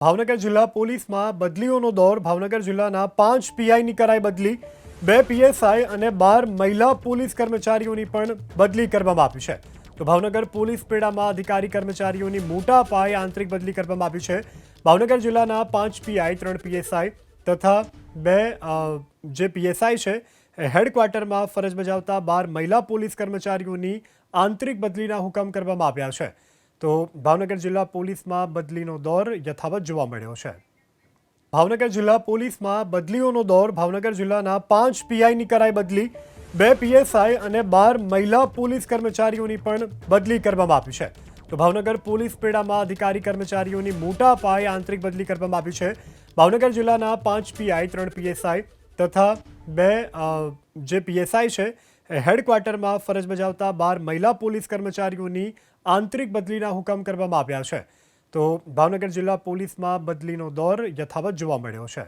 ભાવનગર જિલ્લા પોલીસમાં બદલીઓનો દોર. ભાવનગર જિલ્લાના 5 પીઆઈની કરાઈ બદલી. 2 પીએસઆઈ અને 12 મહિલા પોલીસ કર્મચારીઓની પણ બદલી કરવામાં આવી છે. તો ભાવનગર પોલીસ બેડામાં અધિકારી કર્મચારીઓની મોટા પાયે આંતરિક બદલી કરવામાં આવી છે. ભાવનગર જિલ્લાના 5 પીઆઈ, 3 પીએસઆઈ તથા 2 જે પીએસઆઈ છે એ હેડક્વાર્ટરમાં ફરજ બજાવતા 12 મહિલા પોલીસ કર્મચારીઓની આંતરિક બદલીના હુકમ કરવામાં આવ્યા છે. તો ભાવનગર જિલ્લા પોલીસમાં બદલીનો દોર યથાવત જોવા મળ્યો છે. ભાવનગર જિલ્લા પોલીસમાં બદલીઓનો દોર. ભાવનગર જિલ્લાના 5 પીઆઈની કરાઈ બદલી. 2 પીએસઆઈ અને 12 મહિલા પોલીસ કર્મચારીઓની પણ બદલી કરવામાં આવી છે. તો ભાવનગર પોલીસ બેડામાં અધિકારી કર્મચારીઓની મોટા પાયે આંતરિક બદલી કરવામાં આવી છે. ભાવનગર જિલ્લાના 5 પીઆઈ, 3 પીએસઆઈ તથા 2 જે પીએસઆઈ છે એ હેડક્વાર્ટરમાં ફરજ બજાવતા 12 મહિલા પોલીસ કર્મચારીઓની આંતરિક બદલીના હુકમ કરવામાં આવ્યા છે. તો ભાવનગર જિલ્લા પોલીસમાં બદલીનો દોર યથાવત જોવા મળ્યો છે.